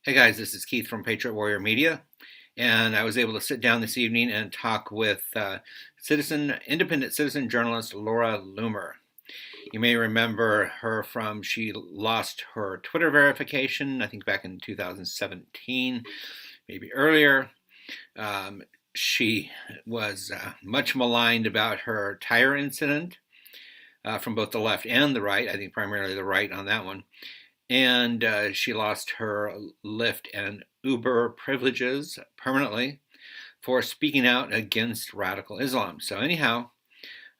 Hey guys, this is Keith from Patriot Warrior Media, and I was able to sit down this evening and talk with independent citizen journalist Laura Loomer. You may remember her from she lost her Twitter verification, I think back in 2017, maybe earlier. She was much maligned about her tire incident from both the left and the right, I think primarily the right on that one. And she lost her Lyft and Uber privileges permanently for speaking out against radical Islam. So anyhow,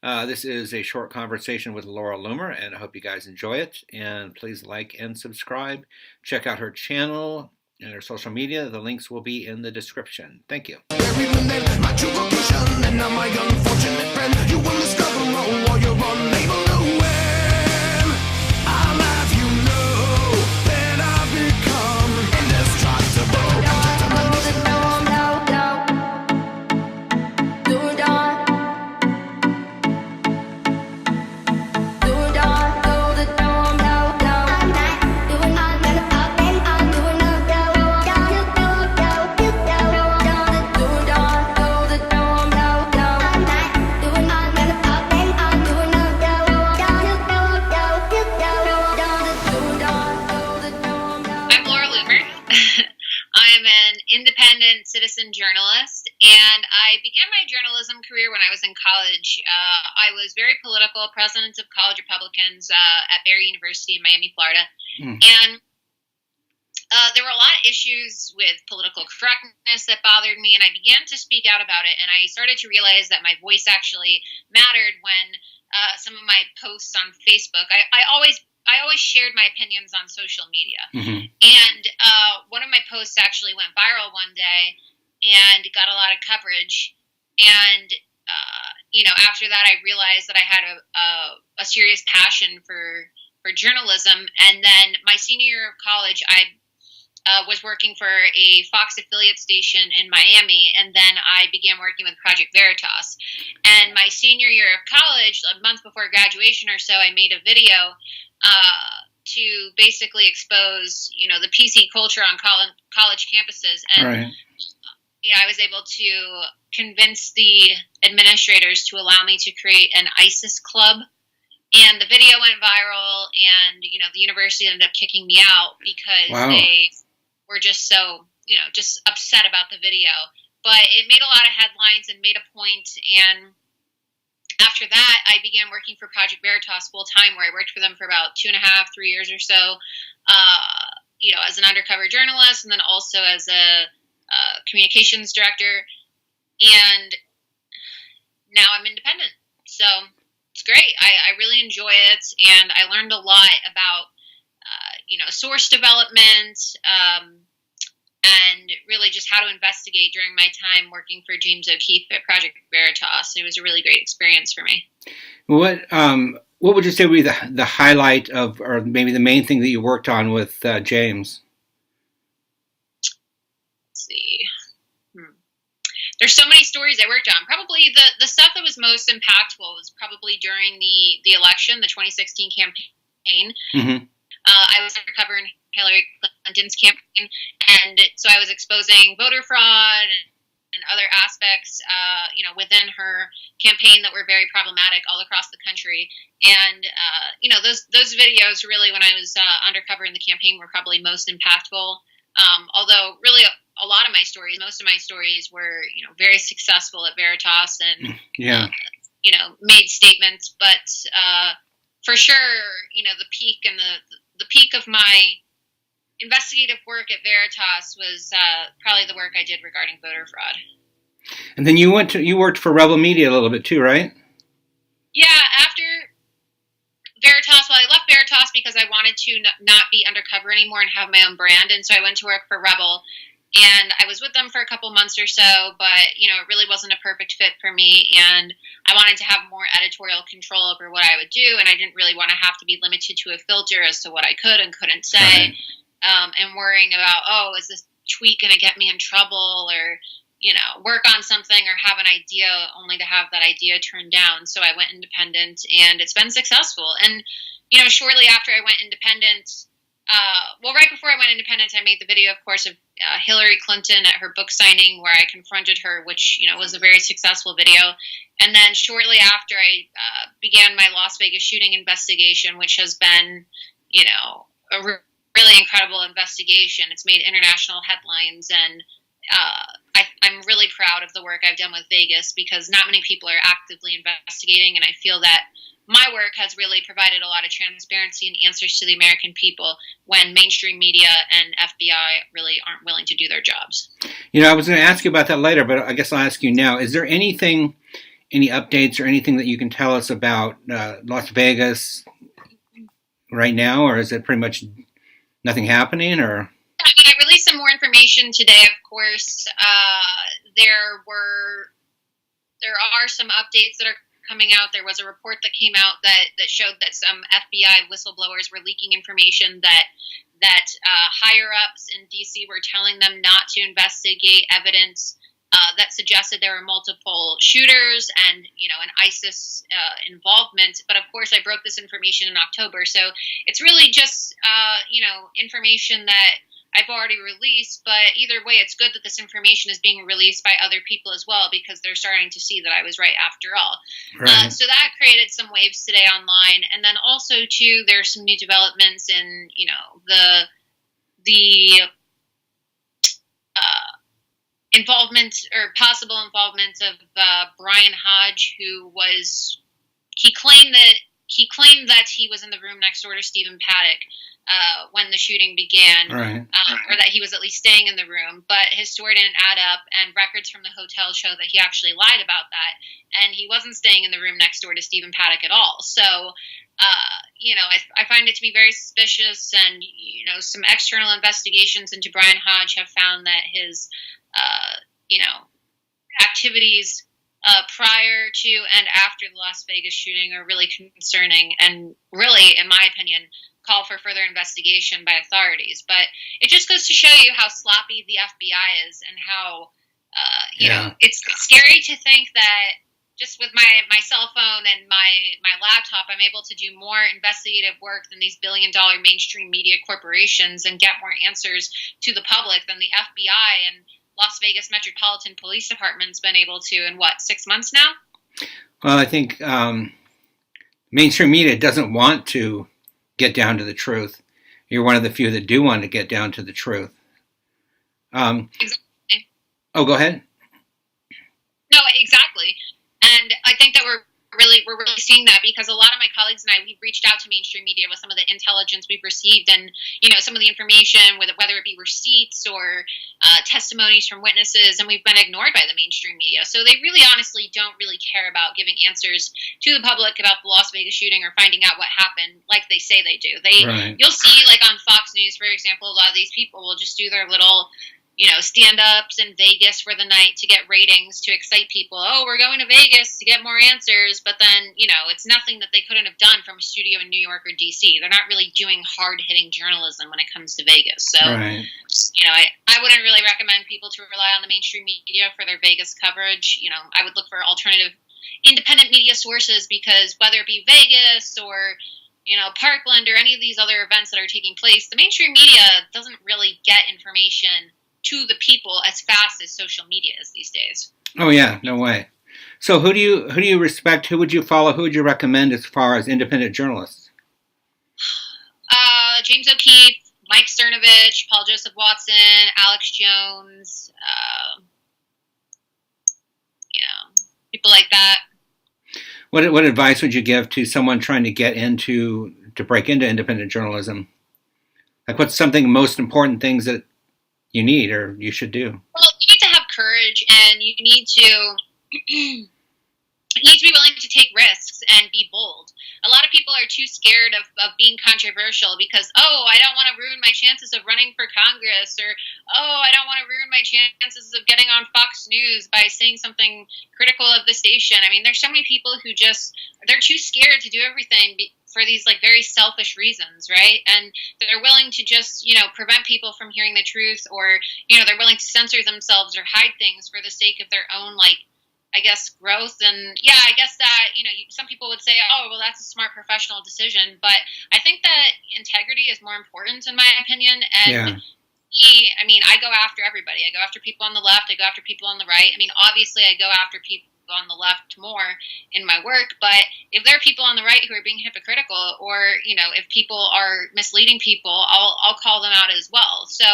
this is a short conversation with Laura Loomer, and I hope you guys enjoy it. And please like and subscribe. Check out her channel and her social media. The links will be in the description. Thank you. Citizen journalist, and I began my journalism career when I was in college. I was very political, president of college Republicans at Barry University in Miami, Florida, and there were a lot of issues with political correctness that bothered me, and I began to speak out about it, and I started to realize that my voice actually mattered when some of my posts on Facebook, I always shared my opinions on social media. And one of my posts actually went viral one day and got a lot of coverage. And, after that, I realized that I had a serious passion for journalism. And then my senior year of college, I was working for a Fox affiliate station in Miami, and then I began working with Project Veritas. And my senior year of college, a month before graduation or so, I made a video to basically expose, the PC culture on college campuses. And, I was able to convince the administrators to allow me to create an ISIS club. And the video went viral, and, the university ended up kicking me out because they were just so, just upset about the video. But it made a lot of headlines and made a point. And after that, I began working for Project Veritas full time, where I worked for them for about 2.5, 3 years or so, as an undercover journalist, and then also as a communications director. And now I'm independent. So it's great. I really enjoy it. And I learned a lot about, source development, and really just how to investigate during my time working for James O'Keefe at Project Veritas. It was a really great experience for me. What would you say would be the highlight of, or maybe the main thing that you worked on with James? Let's see. There's so many stories I worked on. Probably the stuff that was most impactful was probably during the election, the 2016 campaign. I was undercover in Hillary Clinton's campaign, and so I was exposing voter fraud and other aspects, within her campaign that were very problematic all across the country. And, those videos really, when I was undercover in the campaign, were probably most impactful. Although really most of my stories were, very successful at Veritas and, made statements. But for sure, the peak of my investigative work at Veritas was probably the work I did regarding voter fraud. And then you worked for Rebel Media a little bit too, right? Yeah, after Veritas, I left Veritas because I wanted to not be undercover anymore and have my own brand, and so I went to work for Rebel, and I was with them for a couple months or so, but, it really wasn't a perfect fit for me, and I wanted to have more editorial control over what I would do, and I didn't really want to have to be limited to a filter as to what I could and couldn't say. And worrying about, is this tweet going to get me in trouble, or, work on something or have an idea only to have that idea turned down. So I went independent, and it's been successful. And, shortly after I went independent, well, right before I went independent, I made the video, of course, of Hillary Clinton at her book signing where I confronted her, which, was a very successful video. And then shortly after, I began my Las Vegas shooting investigation, which has been, a really incredible investigation. It's made international headlines, and I'm really proud of the work I've done with Vegas because not many people are actively investigating, and I feel that my work has really provided a lot of transparency and answers to the American people when mainstream media and FBI really aren't willing to do their jobs. I was going to ask you about that later, but I guess I'll ask you now. Is there any updates or anything that you can tell us about Las Vegas right now, or is it pretty much nothing happening? Or I released some more information today, of course. There are some updates that are coming out. There was a report that came out that showed that some FBI whistleblowers were leaking information that higher ups in DC were telling them not to investigate evidence that suggested there were multiple shooters and an ISIS involvement. But of course, I broke this information in October, so it's really just information that I've already released, but either way, it's good that this information is being released by other people as well because they're starting to see that I was right after all. Right. So that created some waves today online, and then also too, there's some new developments in the involvement or possible involvement of Brian Hodge, who claimed that he was in the room next door to Stephen Paddock when the shooting began, right. Or that he was at least staying in the room, but his story didn't add up, and records from the hotel show that he actually lied about that, and he wasn't staying in the room next door to Stephen Paddock at all. So, I find it to be very suspicious, and, some external investigations into Brian Hodge have found that his, activities prior to and after the Las Vegas shooting are really concerning and really, in my opinion, call for further investigation by authorities. But it just goes to show you how sloppy the FBI is and how, it's scary to think that just with my cell phone and my laptop, I'm able to do more investigative work than these billion-dollar mainstream media corporations and get more answers to the public than the FBI and Las Vegas Metropolitan Police Department's been able to in, 6 months now? Well, I think mainstream media doesn't want to get down to the truth. You're one of the few that do want to get down to the truth. Exactly. Oh, go ahead. No, exactly. And I think that we're really seeing that because a lot of my colleagues and we've reached out to mainstream media with some of the intelligence we've received and, some of the information, whether it be receipts or testimonies from witnesses, and we've been ignored by the mainstream media. So they really honestly don't really care about giving answers to the public about the Las Vegas shooting or finding out what happened like they say they do. Right. You'll see, like on Fox News, for example, a lot of these people will just do their little stand-ups in Vegas for the night to get ratings, to excite people. Oh, we're going to Vegas to get more answers. But then, it's nothing that they couldn't have done from a studio in New York or D.C. They're not really doing hard-hitting journalism when it comes to Vegas. So, right. I wouldn't really recommend people to rely on the mainstream media for their Vegas coverage. I would look for alternative independent media sources because whether it be Vegas or Parkland or any of these other events that are taking place, the mainstream media doesn't really get information to the people as fast as social media is these days. Oh yeah, no way. So who do you respect? Who would you follow? Who would you recommend as far as independent journalists? James O'Keefe, Mike Cernovich, Paul Joseph Watson, Alex Jones, people like that. What advice would you give to someone trying to break into independent journalism? Like, what's something most important things that you need or you should do? Well, you need to have courage, and you need to be willing to take risks and be bold. A lot of people are too scared of being controversial because, I don't want to ruin my chances of running for Congress, or, I don't want to ruin my chances of getting on Fox News by saying something critical of the station. I mean, there's so many people who they're too scared to do everything for these very selfish reasons, right? And they're willing to just, prevent people from hearing the truth, or, they're willing to censor themselves or hide things for the sake of their own, I guess, growth. And yeah, I guess that, some people would say, oh, well, that's a smart professional decision. But I think that integrity is more important, in my opinion. And I go after everybody. I go after people on the left. I go after people on the right. Obviously, I go after people on the left more in my work. But if there are people on the right who are being hypocritical, or, if people are misleading people, I'll call them out as well. So,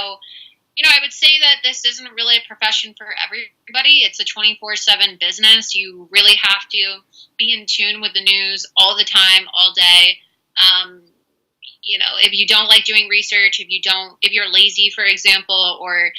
I would say that this isn't really a profession for everybody. It's a 24/7 business. You really have to be in tune with the news all the time, all day. If you don't like doing research, if you're lazy, for example, or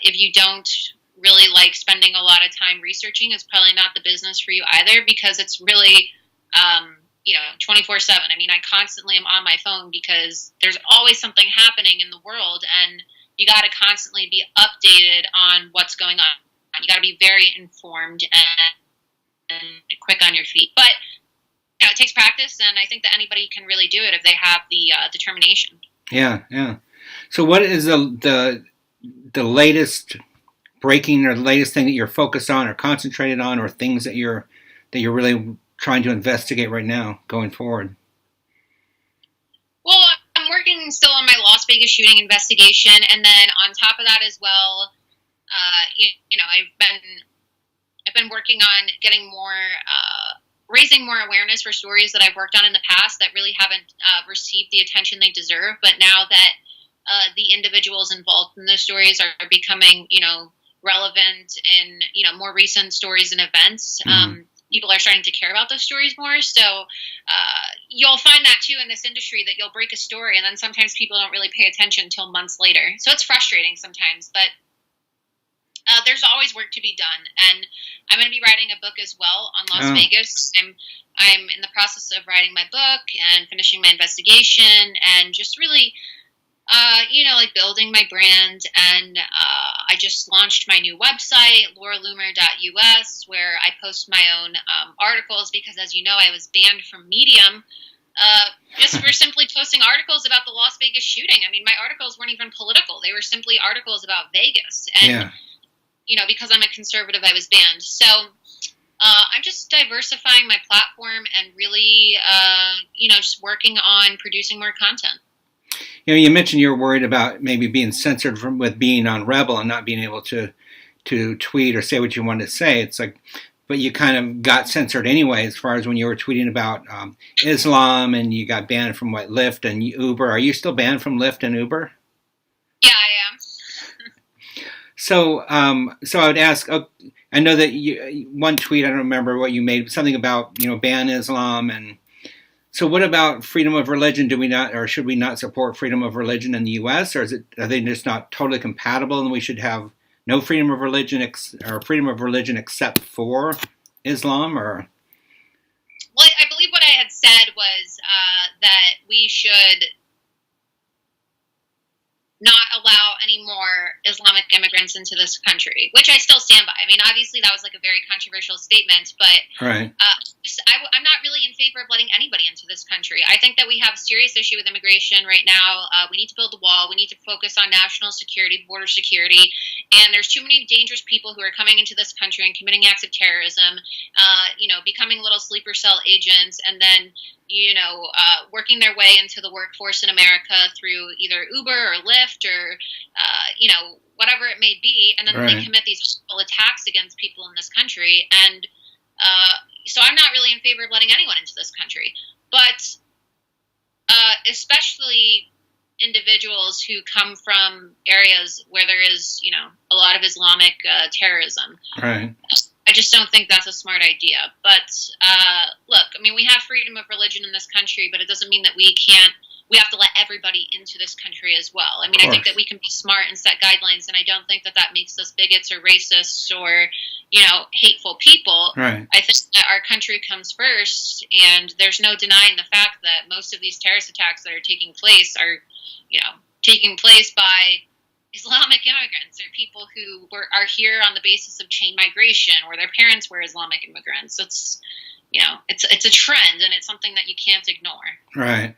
if you don't really like spending a lot of time researching, it's probably not the business for you either, because it's really, 24/7. I constantly am on my phone because there's always something happening in the world, and you got to constantly be updated on what's going on. You got to be very informed and quick on your feet. But it takes practice, and I think that anybody can really do it if they have the determination. Yeah. So, what is the latest breaking, or the latest thing that you're focused on, or concentrated on, or things that you're really trying to investigate right now, going forward? Well, I'm working still on my Las Vegas shooting investigation, and then on top of that as well, I've been working on getting more, raising more awareness for stories that I've worked on in the past that really haven't received the attention they deserve. But now that the individuals involved in those stories are becoming, relevant in, more recent stories and events, people are starting to care about those stories more. So you'll find that too in this industry, that you'll break a story and then sometimes people don't really pay attention until months later. So it's frustrating sometimes, but there's always work to be done. And I'm going to be writing a book as well on Las Vegas. I'm in the process of writing my book and finishing my investigation, and just really, building my brand. And I just launched my new website, lauraloomer.us, where I post my own articles, because, as you know, I was banned from Medium just for simply posting articles about the Las Vegas shooting. My articles weren't even political. They were simply articles about Vegas. And, because I'm a conservative, I was banned. So I'm just diversifying my platform and really, just working on producing more content. You mentioned you're worried about maybe being censored with being on Rebel and not being able to tweet or say what you wanted to say. It's like, but you kind of got censored anyway, as far as when you were tweeting about Islam, and you got banned from Lyft and Uber. Are you still banned from Lyft and Uber? Yeah, I am. So I would ask. I know that one tweet, I don't remember what you made, something about ban Islam, and so what about freedom of religion? Do we not, or should we not support freedom of religion in the U.S., or are they just not totally compatible, and we should have no freedom of religion or freedom of religion except for Islam? Or well, I believe what I had said was that we should not allow any more Islamic immigrants into this country, which I still stand by. Obviously that was like a very controversial statement, but right. I'm not really in favor of letting anybody into this country. I think that we have a serious issue with immigration right now. We need to build a wall. We need to focus on national security, border security, and there's too many dangerous people who are coming into this country and committing acts of terrorism, becoming little sleeper cell agents, and then working their way into the workforce in America through either Uber or Lyft or, whatever it may be. And then right. They commit these horrible attacks against people in this country. And so I'm not really in favor of letting anyone into this country. But especially individuals who come from areas where there is, a lot of Islamic terrorism. Right. I just don't think that's a smart idea. But look, we have freedom of religion in this country, but it doesn't mean that we have to let everybody into this country as well. I think that we can be smart and set guidelines, and I don't think that makes us bigots or racists or, hateful people. Right. I think that our country comes first, and there's no denying the fact that most of these terrorist attacks that are taking place are, taking place by Islamic immigrants, or people who are here on the basis of chain migration, or their parents were Islamic immigrants. It's, it's a trend, and it's something that you can't ignore. Right.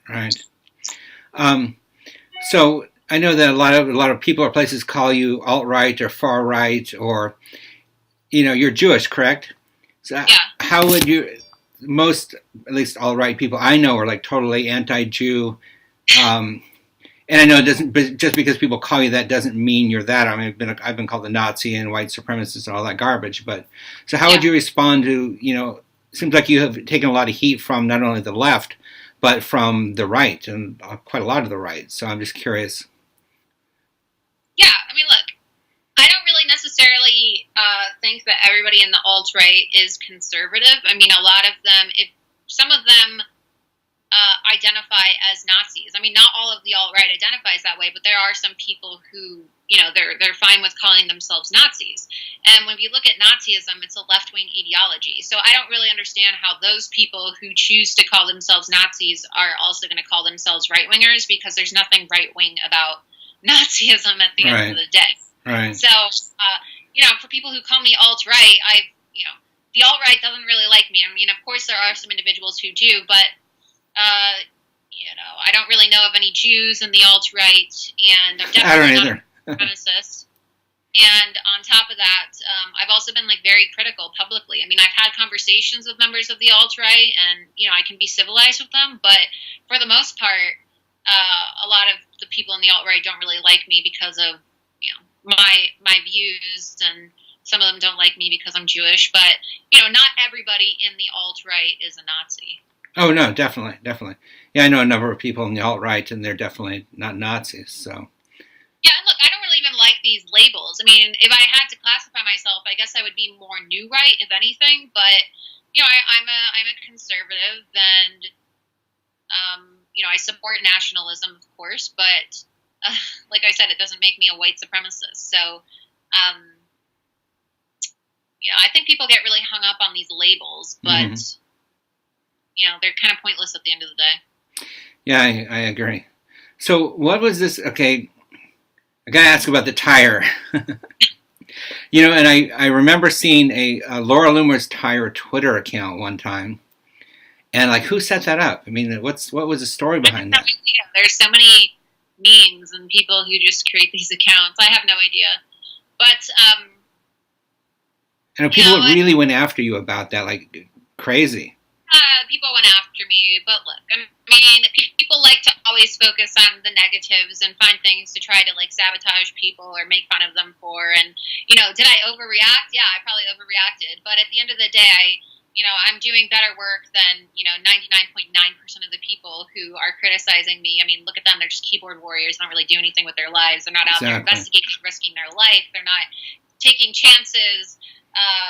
So I know that a lot of people or places call you alt-right or far-right, or, you're Jewish, correct? So Yeah. how would you, most, at least alt-right people I know are like totally anti-Jew. And I know it doesn't, but just because people call you that doesn't mean you're that. I mean, I've been called a Nazi and white supremacist and all that garbage. But so how would you respond to, it seems like you have taken a lot of heat from not only the left, but from the right and quite a lot of the right. So I'm just curious. Yeah, I mean, look, I don't really necessarily think that everybody in the alt-right is conservative. I mean, a lot of them, if some of them identify as Nazis. I mean, not all of the alt-right identifies that way, but there are some people who, they're fine with calling themselves Nazis. And when you look at Nazism, it's a left-wing ideology. So I don't really understand how those people who choose to call themselves Nazis are also going to call themselves right-wingers, because there's nothing right-wing about Nazism at the end of the day. Right. So, for people who call me alt-right, the alt-right doesn't really like me. I mean, of course, there are some individuals who do, but I don't really know of any Jews in the alt-right, and I'm definitely not a supremacist. And on top of that, I've also been very critical publicly. I mean, I've had conversations with members of the alt-right, and I can be civilized with them, but for the most part, a lot of the people in the alt-right don't really like me because of my views, and some of them don't like me because I'm Jewish. But not everybody in the alt-right is a Nazi. Oh, no, definitely. Yeah, I know a number of people in the alt-right, and they're definitely not Nazis, so. Yeah, and look, I don't really even like these labels. I mean, if I had to classify myself, I guess I would be more new right, if anything, but, I'm a conservative, and, I support nationalism, of course, but, like I said, it doesn't make me a white supremacist, so, I think people get really hung up on these labels, but... they're kind of pointless at the end of the day. Yeah, I agree. So what was this? Okay, I got to ask about the tire. And I remember seeing a Laura Loomer's tire Twitter account one time. And who set that up? I mean, what was the story behind that? There's so many memes and people who just create these accounts. I have no idea. But, people really went after you about that, crazy. People went after me, but look, I mean, people like to always focus on the negatives and find things to try to sabotage people or make fun of them for. And did I overreact? Yeah, I probably overreacted. But at the end of the day, I'm doing better work than 99.9% of the people who are criticizing me. I mean, look at them; they're just keyboard warriors. They don't really do anything with their lives. They're not out there investigating, risking their life. They're not taking chances.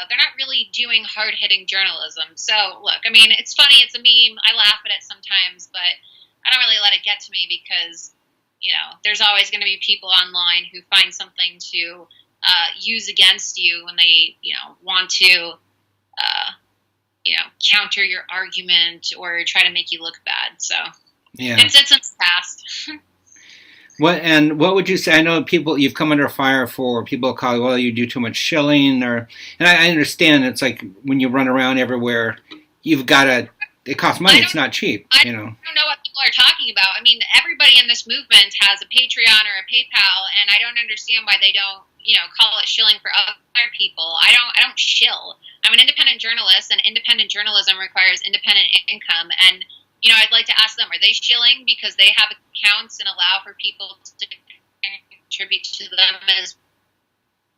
They're not really doing hard-hitting journalism. So, look, I mean, it's funny, it's a meme, I laugh at it sometimes, but I don't really let it get to me because, there's always going to be people online who find something to use against you when they, want to, counter your argument or try to make you look bad. So, yeah. It's in the past. What would you say? I know you've come under fire for people call you, well, you do too much shilling, and I understand it's when you run around everywhere, you've got to, it costs money, it's not cheap, I don't know what people are talking about. I mean, everybody in this movement has a Patreon or a PayPal, and I don't understand why they don't, call it shilling for other people. I don't shill. I'm an independent journalist, and independent journalism requires independent income, and I'd like to ask them, are they shilling because they have accounts and allow for people to contribute to them as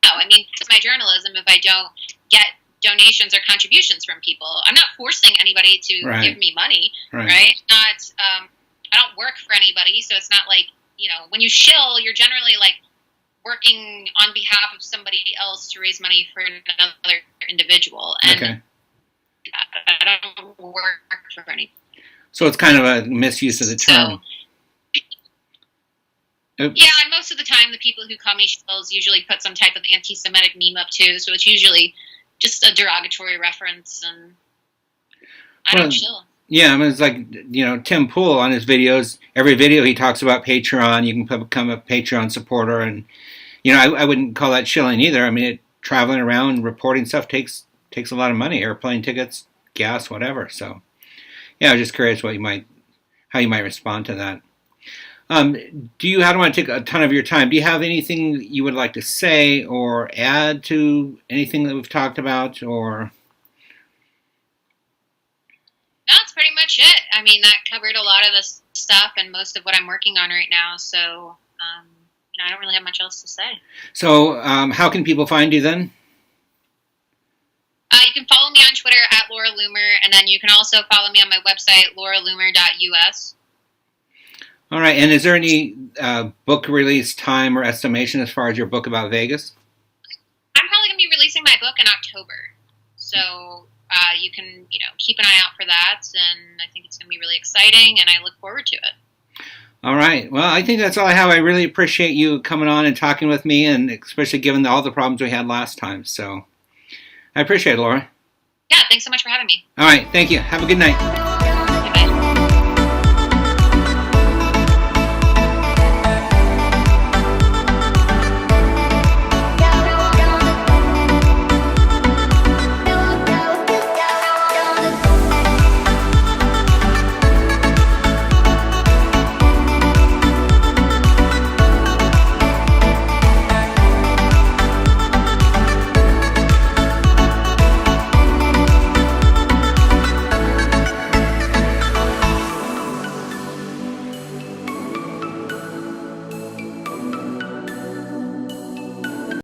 well? I mean, it's my journalism if I don't get donations or contributions from people. I'm not forcing anybody to give me money, right? I don't work for anybody, so it's not when you shill, you're generally working on behalf of somebody else to raise money for another individual. And I don't work for anybody. So it's kind of a misuse of the term. Yeah, and most of the time the people who call me shills usually put some type of anti-Semitic meme up too, so it's usually just a derogatory reference, and I don't shill. Yeah, I mean, it's Tim Pool on his videos, every video he talks about Patreon, you can become a Patreon supporter, and, I wouldn't call that shilling either. I mean, traveling around, reporting stuff takes a lot of money, airplane tickets, gas, whatever, so... Yeah, I was just curious how you might respond to that. I don't want to take a ton of your time. Do you have anything you would like to say or add to anything that we've talked about, or? That's pretty much it. I mean, that covered a lot of the stuff and most of what I'm working on right now. So, I don't really have much else to say. So, how can people find you then? You can follow me on Twitter at Laura Loomer, and then you can also follow me on my website, lauraloomer.us. All right. And is there any book release time or estimation as far as your book about Vegas? I'm probably going to be releasing my book in October. So you can, keep an eye out for that. And I think it's going to be really exciting, and I look forward to it. All right. Well, I think that's all I have. I really appreciate you coming on and talking with me, and especially given all the problems we had last time. So I appreciate it, Laura. Yeah, thanks so much for having me. All right. Thank you. Have a good night.